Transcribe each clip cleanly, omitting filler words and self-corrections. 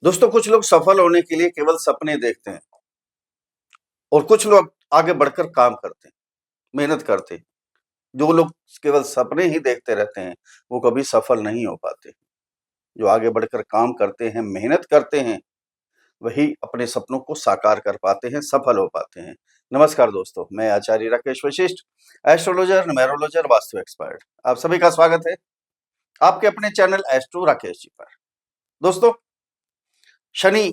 दोस्तों, कुछ लोग सफल होने के लिए केवल सपने देखते हैं और कुछ लोग आगे बढ़कर काम करते हैं, मेहनत करते हैं। जो लोग केवल सपने ही देखते रहते हैं, वो कभी सफल नहीं हो पाते। जो आगे बढ़कर काम करते हैं, मेहनत करते हैं, वही अपने सपनों को साकार कर पाते हैं, सफल हो पाते हैं। नमस्कार दोस्तों, मैं आचार्य राकेश वशिष्ठ, एस्ट्रोलॉजर, न्यूमेरोलॉजर, वास्तु एक्सपर्ट। आप सभी का स्वागत है आपके अपने चैनल एस्ट्रो राकेश जी पर। दोस्तों, शनि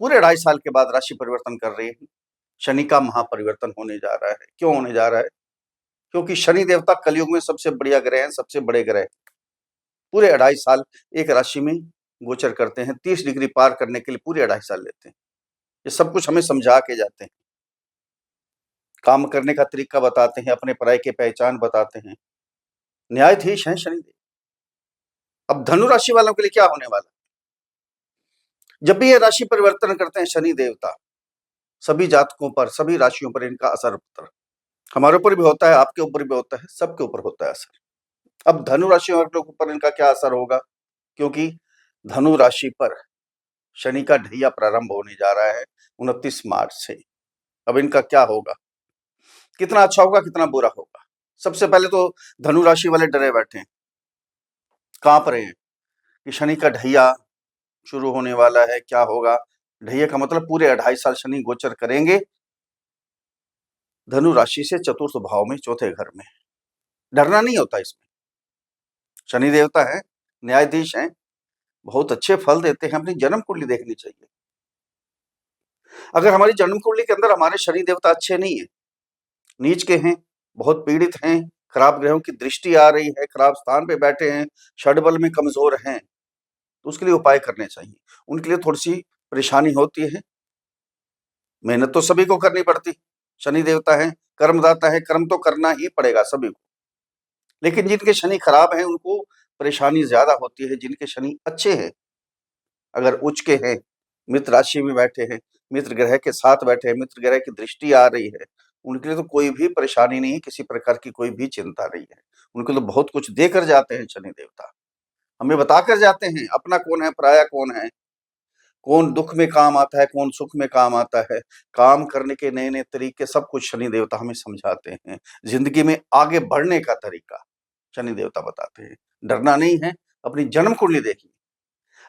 पूरे 2.5 साल के बाद राशि परिवर्तन कर रहे हैं। शनि का महापरिवर्तन होने जा रहा है। क्यों होने जा रहा है? क्योंकि शनि देवता कलयुग में सबसे बढ़िया ग्रह हैं, सबसे बड़े ग्रह हैं। पूरे 2.5 साल एक राशि में गोचर करते हैं। 30 डिग्री पार करने के लिए पूरे 2.5 साल लेते हैं। ये सब कुछ हमें समझा के जाते हैं, काम करने का तरीका बताते हैं, अपने पराये की पहचान बताते हैं। न्यायाधीश हैं शनिदेव। अब धनु राशि वालों के लिए क्या होने वाला? जब भी ये राशि परिवर्तन करते हैं शनि देवता, सभी जातकों पर, सभी राशियों पर इनका असर होता है। हमारे ऊपर भी होता है, आपके ऊपर भी होता है, सबके ऊपर होता है असर। अब धनु राशि वालों के ऊपर इनका क्या असर होगा? क्योंकि धनु राशि पर शनि का ढैया प्रारंभ होने जा रहा है 29 मार्च से। अब इनका क्या होगा? कितना अच्छा होगा, कितना बुरा होगा? सबसे पहले तो धनु राशि वाले डरे बैठे हैं, कांप रहे हैं कि शनि का ढैया शुरू होने वाला है, क्या होगा? ढैया का मतलब पूरे 2.5 साल शनि गोचर करेंगे धनु राशि से चतुर्थ भाव में, चौथे घर में। डरना नहीं होता इसमें। शनि देवता है, न्यायाधीश हैं, बहुत अच्छे फल देते हैं। अपनी जन्म कुंडली देखनी चाहिए। अगर हमारी जन्म कुंडली के अंदर हमारे शनि देवता अच्छे नहीं है, नीच के हैं, बहुत पीड़ित हैं, खराब ग्रहों की दृष्टि आ रही है, खराब स्थान पे बैठे हैं, षडबल में कमजोर हैं, तो उसके लिए उपाय करने चाहिए। उनके लिए थोड़ी सी परेशानी होती है। मेहनत तो सभी को करनी पड़ती। शनि देवता है, कर्मदाता है, कर्म तो करना ही पड़ेगा सभी को। लेकिन जिनके शनि खराब हैं उनको परेशानी ज्यादा होती है। जिनके शनि अच्छे हैं, अगर उच्च के हैं, मित्र राशि में बैठे हैं, मित्र ग्रह के साथ बैठे हैं, मित्र ग्रह की दृष्टि आ रही है, उनके लिए तो कोई भी परेशानी नहीं है, किसी प्रकार की कोई भी चिंता नहीं है। उनको तो बहुत कुछ देकर जाते हैं शनि देवता, हमें बताकर जाते हैं अपना कौन है, पराया कौन है, कौन दुख में काम आता है, कौन सुख में काम आता है। काम करने के नए नए तरीके सब कुछ शनि देवता हमें समझाते हैं। जिंदगी में आगे बढ़ने का तरीका शनि देवता बताते हैं। डरना नहीं है, अपनी जन्म कुंडली देखिए।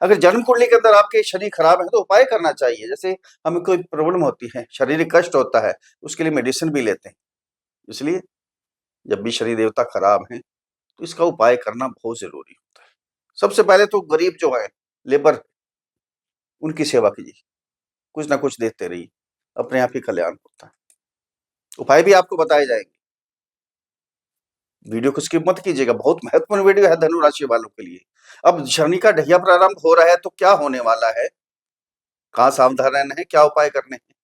अगर जन्म कुंडली के अंदर आपके शनि खराब है तो उपाय करना चाहिए। जैसे हमें कोई प्रॉब्लम होती है, शारीरिक कष्ट होता है, उसके लिए मेडिसिन भी लेते हैं। इसलिए जब भी शनि देवता खराब हैं तो इसका उपाय करना बहुत जरूरी होता है। सबसे पहले तो गरीब जो है, लेबर, उनकी सेवा कीजिए, कुछ ना कुछ देते रहिए, अपने आप ही कल्याण होता है। उपाय भी आपको बताए जाएंगे। वीडियो को स्किप मत कीजिएगा, बहुत महत्वपूर्ण वीडियो है धनु राशि वालों के लिए। अब शनि का ढैया प्रारंभ हो रहा है तो क्या होने वाला है, कहाँ सावधान रहना है, क्या उपाय करने हैं,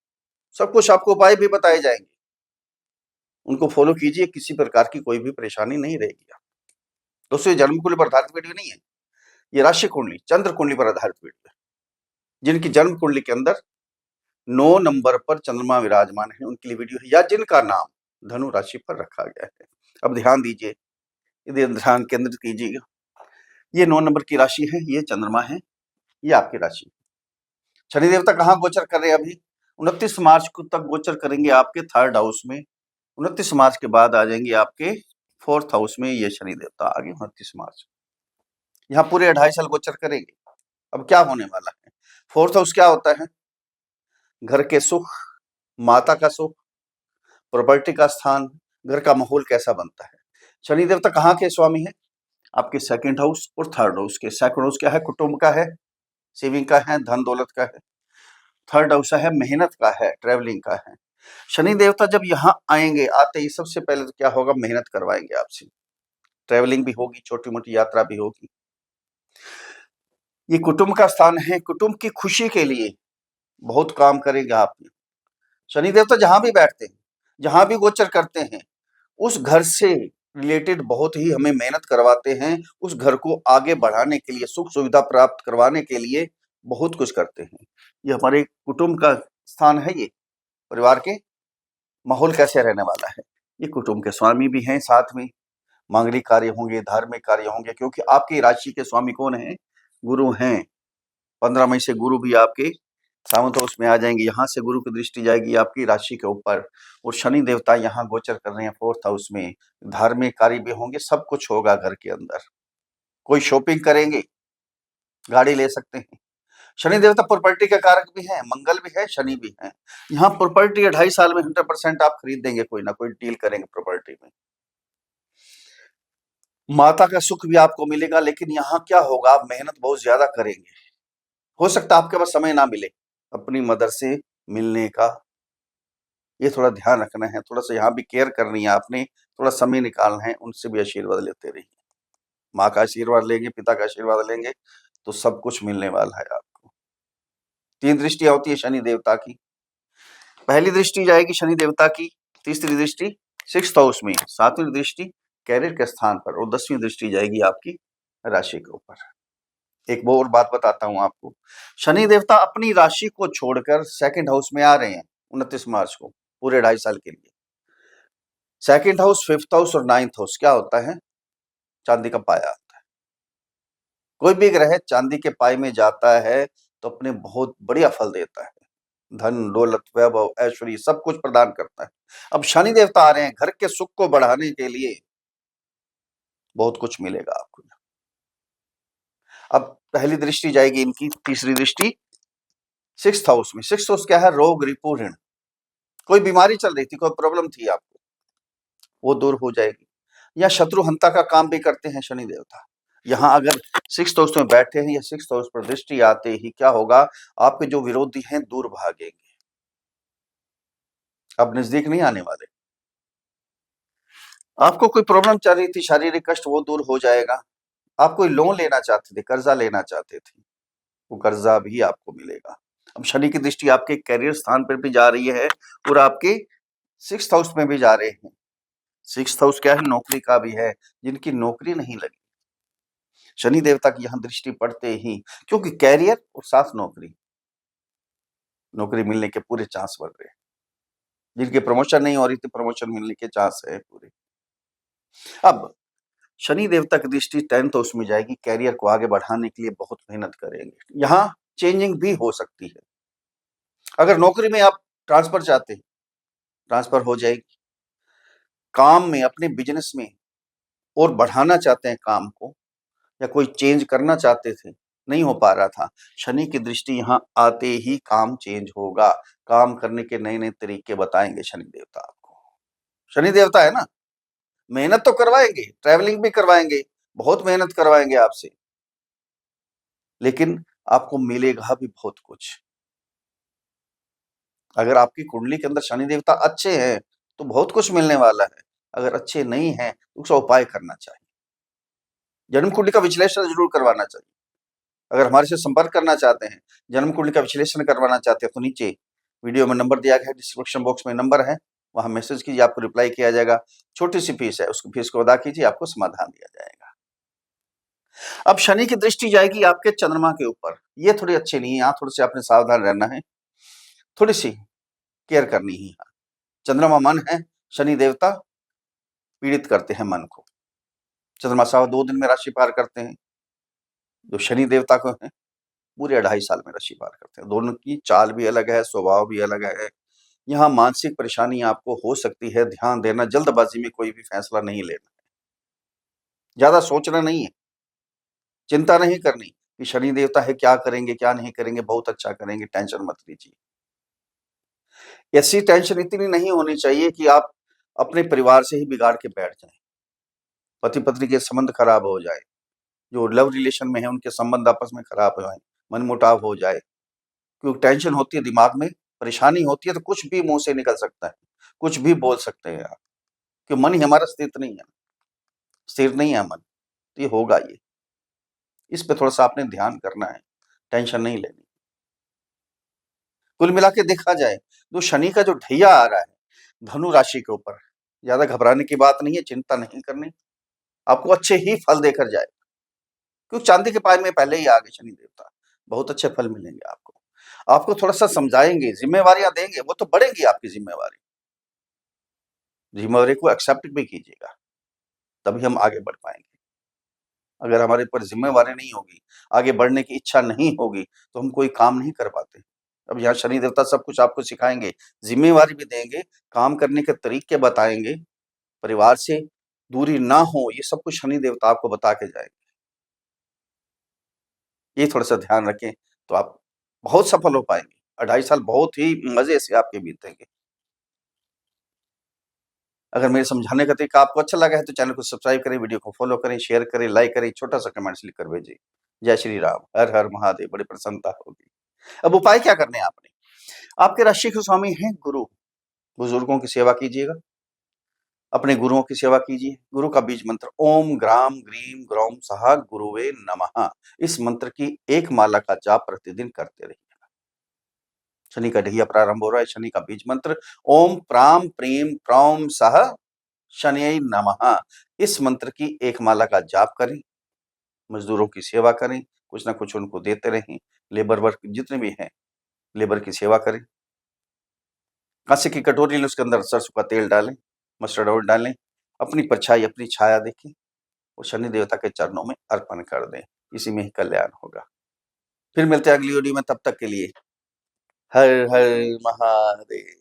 सब कुछ आपको उपाय भी बताए जाएंगे। उनको फॉलो कीजिए, किसी प्रकार की कोई भी परेशानी नहीं रहेगी। दोस्तों, ये जन्म कुंडली पर आधारित वीडियो नहीं है, ये राशि कुंडली, चंद्र कुंडली पर आधारित वीडियो है। जिनकी जन्म कुंडली के अंदर 9 नंबर पर चंद्रमा विराजमान है उनके लिए वीडियो है, या जिनका नाम धनु राशि पर रखा गया है। अब ध्यान दीजिए, इधर ध्यान केंद्रित कीजिएगा। ये 9 नंबर की राशि है, ये चंद्रमा है, ये आपकी राशि। शनि देवता कहाँ गोचर कर रहे हैं अभी? 29 मार्च को तक गोचर करेंगे आपके 3rd हाउस में। 29 मार्च के बाद आ जाएंगे आपके 4th हाउस में। ये शनि देवता आगे 29 मार्च, यहाँ पूरे 2.5 साल गोचर करेंगे। अब क्या होने वाला है? 4th हाउस क्या होता है? घर के सुख, माता का सुख, प्रॉपर्टी का स्थान, घर का माहौल कैसा बनता है। शनि देवता कहाँ के स्वामी है? आपके 2nd हाउस और 3rd हाउस के। 2nd हाउस क्या है? कुटुंब का है, सेविंग का है, धन दौलत का है। 3rd हाउस है, मेहनत का है, ट्रेवलिंग का है। शनि देवता जब यहाँ आएंगे, आते ही सबसे पहले तो क्या होगा, मेहनत करवाएंगे आपसे। ट्रेवलिंग भी होगी, छोटी मोटी यात्रा भी होगी। ये कुटुंब का स्थान है, कुटुंब की खुशी के लिए बहुत काम करेंगे आप। शनि देवता जहां भी बैठते हैं, जहां भी गोचर करते हैं, उस घर से रिलेटेड बहुत ही हमें मेहनत करवाते हैं। उस घर को आगे बढ़ाने के लिए, सुख सुविधा प्राप्त करवाने के लिए बहुत कुछ करते हैं। ये हमारे कुटुंब का स्थान है। ये परिवार के माहौल कैसे रहने वाला है, ये कुटुंब के स्वामी भी हैं। साथ में मांगलिक कार्य होंगे, धार्मिक कार्य होंगे, क्योंकि आपकी राशि के स्वामी कौन है? गुरु हैं। 15 मई से गुरु भी आपके सावंत हाउस में आ जाएंगे। यहाँ से गुरु की दृष्टि जाएगी आपकी राशि के ऊपर और शनि देवता यहाँ गोचर कर रहे हैं 4th हाउस में। धार्मिक कार्य भी होंगे, सब कुछ होगा घर के अंदर। कोई शॉपिंग करेंगे, गाड़ी ले सकते हैं। शनि देवता प्रॉपर्टी के कारक भी हैं, मंगल भी है, शनि भी है। यहाँ प्रॉपर्टी 2.5 साल में 100% आप खरीद देंगे, कोई ना कोई डील करेंगे प्रॉपर्टी में। माता का सुख भी आपको मिलेगा, लेकिन यहाँ क्या होगा, आप मेहनत बहुत ज्यादा करेंगे। हो सकता है आपके पास समय ना मिले अपनी मदर से मिलने का, ये थोड़ा ध्यान रखना है। थोड़ा सा यहाँ भी केयर करनी है आपने, थोड़ा समय निकालना है, उनसे भी आशीर्वाद लेते रहिए। माँ का आशीर्वाद लेंगे, पिता का आशीर्वाद लेंगे तो सब कुछ मिलने वाला है आपको। 3 दृष्टियां होती है शनि देवता की। पहली दृष्टि जाएगी शनि देवता की, तीसरी दृष्टि 6th हाउस में, 7वीं दृष्टि कैरियर के स्थान पर और 10वीं दृष्टि जाएगी आपकी राशि के ऊपर। एक और बात बताता हूं आपको, शनि देवता अपनी राशि को छोड़कर 2nd हाउस में आ रहे हैं 29 मार्च को, पूरे 2.5 साल के लिए। 2nd हाउस, 5th हाउस और 9th हाउस क्या होता है, चांदी का पाया होता है। कोई भी ग्रह चांदी के पाए में जाता है तो अपने बहुत बढ़िया फल देता है, धन दौलत वैभव ऐश्वर्य सब कुछ प्रदान करता है। अब शनि देवता आ रहे हैं घर के सुख को बढ़ाने के लिए, बहुत कुछ मिलेगा आपको। अब पहली दृष्टि जाएगी इनकी, तीसरी दृष्टि 6th हाउस में। 6th हाउस क्या है, रोग रिपू ऋण। कोई बीमारी चल रही थी, कोई प्रॉब्लम थी आपको, वो दूर हो जाएगी। या शत्रु हंता का काम भी करते हैं शनि देवता। यहाँ अगर 6th हाउस में बैठे हैं या 6th हाउस पर दृष्टि आते ही क्या होगा, आपके जो विरोधी हैं दूर भागेंगे, अब नजदीक नहीं आने वाले। आपको कोई प्रॉब्लम चल रही थी, शारीरिक कष्ट, वो दूर हो जाएगा। आप कोई लोन लेना चाहते थे, कर्जा लेना चाहते थे, वो कर्जा भी आपको मिलेगा। अब शनि की दृष्टि आपके करियर स्थान पर भी जा रही है और आपके 6th हाउस में भी जा रहे हैं। 6th हाउस क्या है, नौकरी का भी है, जिनकी नौकरी नहीं लगी, शनि देवता की यहाँ दृष्टि पड़ते ही, क्योंकि कैरियर और साथ नौकरी, नौकरी मिलने के पूरे चांस बढ़ रहे हैं। जिनकी प्रमोशन नहीं हो रही थी, प्रमोशन मिलने के चांस है पूरे। अब शनि देवता की दृष्टि 10th हाउस में जाएगी, कैरियर को आगे बढ़ाने के लिए बहुत मेहनत करेंगे। यहाँ चेंजिंग भी हो सकती है। अगर नौकरी में आप ट्रांसफर चाहते हैं, ट्रांसफर हो जाएगी। काम में, अपने बिजनेस में और बढ़ाना चाहते हैं काम को, या कोई चेंज करना चाहते थे, नहीं हो पा रहा था, शनि की दृष्टि यहाँ आते ही काम चेंज होगा। काम करने के नए नए तरीके बताएंगे शनि देवता आपको। शनि देवता है ना, मेहनत तो करवाएंगे, ट्रैवलिंग भी करवाएंगे, बहुत मेहनत करवाएंगे आपसे, लेकिन आपको मिलेगा भी बहुत कुछ। अगर आपकी कुंडली के अंदर शनि देवता अच्छे हैं तो बहुत कुछ मिलने वाला है। अगर अच्छे नहीं है तो उसका उपाय करना चाहिए। जन्म कुंडली का विश्लेषण जरूर करवाना चाहिए। अगर हमारे से संपर्क करना चाहते हैं, जन्म कुंडली का विश्लेषण करवाना चाहते हैं, तो नीचे वीडियो में नंबर दिया गया है, डिस्क्रिप्शन बॉक्स में नंबर है, वहां मैसेज कीजिए, आपको रिप्लाई किया जाएगा। छोटी सी फीस है, उसकी फीस को अदा कीजिए, आपको समाधान दिया जाएगा। अब शनि की दृष्टि जाएगी आपके चंद्रमा के ऊपर, ये थोड़ी अच्छी नहीं है, यहाँ थोड़े से आपने सावधान रहना है, थोड़ी सी केयर करनी है। चंद्रमा मन है, शनि देवता पीड़ित करते हैं मन को। चंद्रमा 2.25 दिन में राशि पार करते हैं, जो शनि देवता को है पूरे 2.5 साल में राशि पार करते हैं। दोनों की चाल भी अलग है, स्वभाव भी अलग है। यहाँ मानसिक परेशानी आपको हो सकती है, ध्यान देना, जल्दबाजी में कोई भी फैसला नहीं लेना, ज्यादा सोचना नहीं है, चिंता नहीं करनी कि शनि देवता है क्या करेंगे क्या नहीं करेंगे, बहुत अच्छा करेंगे, टेंशन मत लीजिए। ऐसी टेंशन इतनी नहीं होनी चाहिए कि आप अपने परिवार से ही बिगाड़ के बैठ जाएं, पति पत्नी के संबंध खराब हो जाए, जो लव रिलेशन में है उनके संबंध आपस में खराब हो जाए, मनमुटाव हो जाए। क्योंकि टेंशन होती है दिमाग में, परेशानी होती है तो कुछ भी मुंह से निकल सकता है, कुछ भी बोल सकते हैं आप, कि मन ही हमारा स्थिर नहीं है, स्थिर नहीं है मन, तो ये होगा ये। इस पे थोड़ा सा आपने ध्यान करना है, टेंशन नहीं लेनी। कुल मिला के देखा जाए तो शनि का जो ढैया आ रहा है धनु राशि के ऊपर, ज्यादा घबराने की बात नहीं है, चिंता नहीं करनी, आपको अच्छे ही फल देकर जाए। क्योंकि चांदी के पाए में पहले ही आ गए शनि देवता, बहुत अच्छे फल मिलेंगे आपको। आपको थोड़ा सा समझाएंगे, जिम्मेवारियां देंगे, वो तो बढ़ेंगी आपकी जिम्मेवारी, जिम्मेवारी को एक्सेप्ट भी कीजिएगा, तभी हम आगे बढ़ पाएंगे। अगर हमारे ऊपर ज़िम्मेवारी नहीं होगी, आगे बढ़ने की इच्छा नहीं होगी, तो हम कोई काम नहीं कर पाते। अब यहाँ शनि देवता सब कुछ आपको सिखाएँगे, ज़िम्मेवारी भी देंगे, काम करने के तरीके बताएँगे, परिवार से दूरी ना हो, ये सब कुछ शनि देवता आपको बता के जाएँगे। ये थोड़ा-सा ध्यान रखें, तो आप बहुत सफल हो पाएँगे। 2.5 साल बहुत ही मज़े से आपके बीतेंगे। अगर मेरे समझाने का तरीका आपको अच्छा लगा है तो चैनल को सब्सक्राइब करें, वीडियो को फॉलो करें, शेयर करें, लाइक करें, छोटा-सा कमेंट्स लिख कर भेजें। जय श्री राम, हर हर महादेव, बड़ी प्रसन्नता होगी। अब उपाय क्या करने हैं आपने? आपके राशि के स्वामी हैं गुरु, बुजुर्गों की सेवा कीजिएगा, अपने गुरुओं की सेवा कीजिए। गुरु का बीज मंत्र ओम ग्राम ग्रीम ग्रौम सहा गुरुवे नमः। इस मंत्र की एक माला का जाप प्रतिदिन करते रहिए। शनि का ढैया प्रारंभ हो रहा है। शनि का बीज मंत्र ओम प्राम प्रीम प्रौम सह शनैः नमः। इस मंत्र की एक माला का जाप करें, मजदूरों की सेवा करें, कुछ ना कुछ उनको देते रहें, लेबर वर्क जितने भी हैं, लेबर की सेवा करें। काँसे की कटोरी लें, उसके अंदर सरसों का तेल डालें, मस्टर्ड ऑयल डालें, अपनी परछाई, अपनी छाया देखें और शनि देवता के चरणों में अर्पण कर दें। इसी में ही कल्याण होगा। फिर मिलते हैं अगली वीडियो में, तब तक के लिए हर हर महादेव।